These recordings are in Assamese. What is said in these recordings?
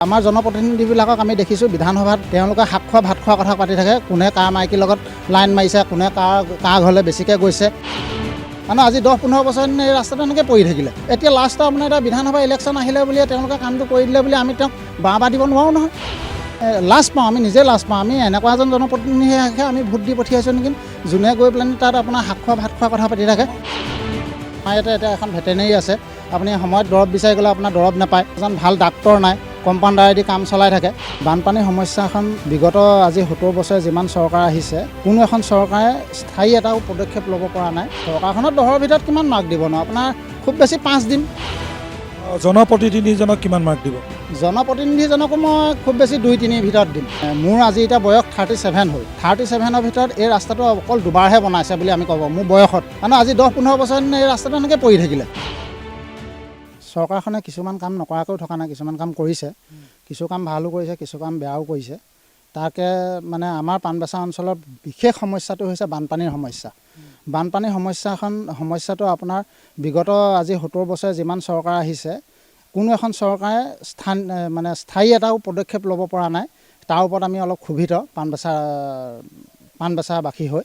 আমাৰ জনপ্ৰতিনিধিবিলাকক আমি দেখিছোঁ বিধানসভাত তেওঁলোকে শাক খোৱা ভাত খোৱা কথা পাতি থাকে, কোনে কাৰ মাইকীৰ লগত লাইন মাৰিছে, কোনে কাৰ ঘৰলৈ বেছিকৈ গৈছে। মানে আজি 10-15 বছৰ দিন এই ৰাস্তাটো এনেকৈ পৰি থাকিলে। এতিয়া লাষ্টত আপোনাৰ এতিয়া বিধানসভা ইলেকশ্যন আহিলে বুলিয়ে তেওঁলোকে কামটো কৰি দিলে বুলি আমি তেওঁক বাহ দিব নোৱাৰোঁ নহয়। লাজ পাওঁ, আমি নিজে লাজ পাওঁ। আমি এনেকুৱা এজন জনপ্ৰতিনিধিহে আমি ভোট দি পঠিয়াইছোঁ নেকি, যোনে গৈ পেলাই তাত আপোনাৰ শাক খোৱা ভাত খোৱা কথা পাতি থাকে। আমাৰ ইয়াতে এতিয়া এখন ভেটেনেৰি আছে, আপুনি সময়ত দৰৱ বিচাৰি গ'লে আপোনাৰ দৰৱ নাপায়, এজন ভাল ডাক্তৰ নাই, কম্পাউণ্ডাৰেদি কাম চলাই থাকে। বানপানীৰ সমস্যাখন বিগত আজি 70 বছৰে যিমান চৰকাৰ আহিছে, কোনো এখন চৰকাৰে স্থায়ী এটাও পদক্ষেপ ল'ব পৰা নাই। চৰকাৰখনত 10ৰ ভিতৰত কিমান মাৰ্ক দিব ন, আপোনাৰ খুব বেছি 5 দিন। জনপ্ৰতিনিধিজনক কিমান মাৰ্ক দিব? জনপ্ৰতিনিধিজনকো মই খুব বেছি 2-3ৰ ভিতৰত দিম। মোৰ আজি এতিয়া বয়স 37 হ'ল। 37ৰ ভিতৰত এই ৰাস্তাটো অকল দুবাৰহে বনাইছে বুলি আমি ক'ব, মোৰ বয়সত। মানে আজি 10-15 বছৰ দিন এই ৰাস্তাটো এনেকৈ পৰি থাকিলে। চৰকাৰখনে কিছুমান কাম নকৰাকৈও থকা নাই, কিছুমান কাম কৰিছে। কিছু কাম ভালো কৰিছে, কিছু কাম বেয়াও কৰিছে। তাকে মানে আমাৰ পাণবছা অঞ্চলৰ বিশেষ সমস্যাটো হৈছে বানপানীৰ সমস্যা। বানপানীৰ সমস্যাটো আপোনাৰ বিগত আজি 70 বছৰে যিমান চৰকাৰ আহিছে, কোনো এখন চৰকাৰে স্থায়ী এটাও পদক্ষেপ ল'ব পৰা নাই। তাৰ ওপৰত আমি অলপ ক্ষোভিত পাণবছাবাসী হৈ।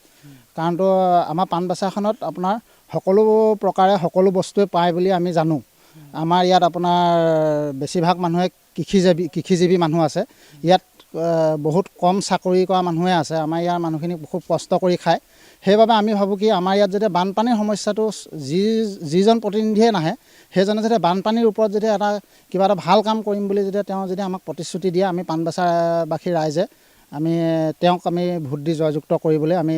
কাৰণতো আমাৰ পাণবছাখনত আপোনাৰ সকলো প্ৰকাৰে সকলো বস্তুৱে পায় বুলি আমি জানো। আমাৰ ইয়াত আপোনাৰ বেছিভাগ মানুহে কৃষিজীৱী মানুহ আছে। ইয়াত বহুত কম চাকৰি কৰা মানুহে আছে। আমাৰ ইয়াৰ মানুহখিনি খুব কষ্ট কৰি খায়। সেইবাবে আমি ভাবোঁ কি আমাৰ ইয়াত যেতিয়া বানপানীৰ সমস্যাটো যিজন প্ৰতিনিধিয়ে নাহে, সেইজনে যেতিয়া বানপানীৰ ওপৰত যেতিয়া কিবা এটা ভাল কাম কৰিম বুলি তেওঁ যদি আমাক প্ৰতিশ্ৰুতি দিয়ে, আমি পাণবছাবাসী ৰাইজে তেওঁক আমি ভোট দি জয়যুক্ত কৰিবলৈ আমি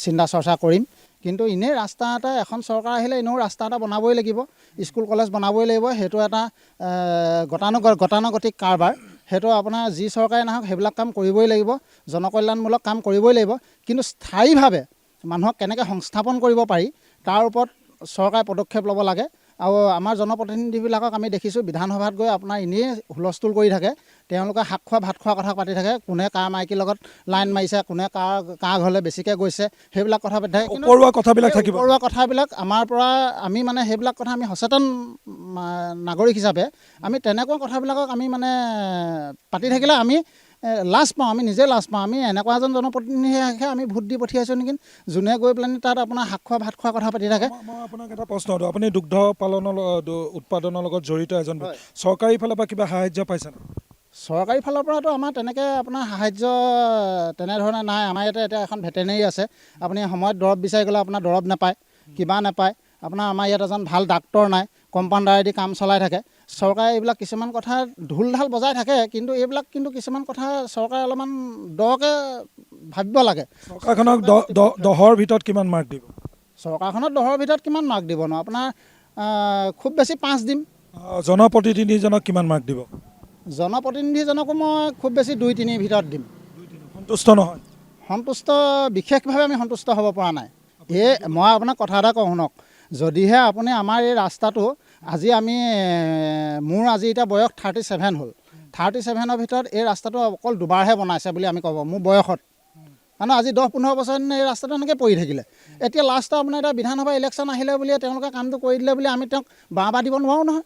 চিন্তা চৰ্চা কৰিম। কিন্তু এনেই ৰাস্তা এটা এখন চৰকাৰ আহিলে এনেও ৰাস্তা এটা বনাবই লাগিব, স্কুল কলেজ বনাবই লাগিব। সেইটো এটা গতানুগতিক কাৰবাৰ। সেইটো আপোনাৰ যি চৰকাৰে নাহক সেইবিলাক কাম কৰিবই লাগিব, জনকল্যাণমূলক কাম কৰিবই লাগিব। কিন্তু স্থায়ীভাৱে মানুহক কেনেকৈ সংস্থাপন কৰিব পাৰি তাৰ ওপৰত চৰকাৰে পদক্ষেপ ল'ব লাগে। আৰু আমাৰ জনপ্ৰতিনিধিবিলাকক আমি দেখিছোঁ বিধানসভাত গৈ আপোনাৰ এনেই হুলস্থুল কৰি থাকে। তেওঁলোকে শাক খোৱা ভাত খোৱা কথা পাতি থাকে, কোনে কাৰ মাইকীৰ লগত লাইন মাৰিছে, কোনে কাৰ ঘৰলৈ বেছিকৈ গৈছে, সেইবিলাক কথা পাতি থাকে। উপৰুৱা কথাবিলাক থাকিব। উপৰুৱা কথাবিলাক আমাৰ পৰা আমি মানে সেইবিলাক কথা আমি সচেতন নাগৰিক হিচাপে আমি তেনেকুৱা কথাবিলাকক আমি মানে পাতি থাকিলে আমি লাজ পাওঁ, আমি নিজে লাজ পাওঁ। আমি এনেকুৱা এজন জনপ্ৰতিনিধিহে আমি ভোট দি পঠিয়াইছোঁ নেকি, যোনে গৈ পেলাই তাত আপোনাৰ শাক খোৱা ভাত খোৱা কথা পাতি থাকে। মই আপোনাক এটা প্ৰশ্ন দিওঁ, আপুনি দুগ্ধ উৎপাদনৰ লগত জড়িত এজন, চৰকাৰী ফালৰ পৰা কিবা সাহায্য পাইছেনে? চৰকাৰী ফালৰ পৰাতো আমাৰ তেনেকৈ আপোনাৰ সাহায্য তেনেধৰণে নাই। আমাৰ ইয়াতে এতিয়া এখন ভেটেনেৰি আছে, আপুনি সময়ত দৰৱ বিচাৰি গ'লে আপোনাৰ দৰৱ নাপায়, কিবা নাপায়। আমাৰ ইয়াত এজন ভাল ডাক্তৰ নাই, কম্পাউণ্ডাৰেদি কাম চলাই থাকে। চৰকাৰে এইবিলাক কিছুমান কথা ঢোল ঢাল বজাই থাকে, কিন্তু এইবিলাক কিছুমান কথা চৰকাৰে অলপমান দকৈ ভাবিব লাগে। চৰকাৰখনক 10ৰ ভিতৰত কিমান মাৰ্ক দিব? চৰকাৰখনত 10ৰ ভিতৰত কিমান মাৰ্ক দিব ন, আপোনাৰ খুব বেছি 5 দিম। জনপ্ৰতিনিধিজনক কিমান মাৰ্ক দিব? জনপ্ৰতিনিধিজনকো মই খুব বেছি 2-3ৰ ভিতৰত দিম। সন্তুষ্ট নহয়? সন্তুষ্ট বিশেষভাৱে আমি সন্তুষ্ট হ'ব পৰা নাই। মই আপোনাক কথা এটা কওঁ শুনক, যদিহে আপুনি আমাৰ এই ৰাস্তাটো মোৰ আজি এতিয়া বয়স 37 হ'ল। 37ৰ ভিতৰত এই ৰাস্তাটো অকল দুবাৰহে বনাইছে বুলি আমি ক'ব, মোৰ বয়সত। মানে আজি 10-15 বছৰ দিন এই ৰাস্তাটো এনেকৈ পৰি থাকিলে। এতিয়া লাষ্টত আপোনাৰ এতিয়া বিধানসভা ইলেকশ্যন আহিলে বুলিয়ে তেওঁলোকে কামটো কৰি দিলে বুলি আমি তেওঁক বাহ দিব নোৱাৰোঁ নহয়।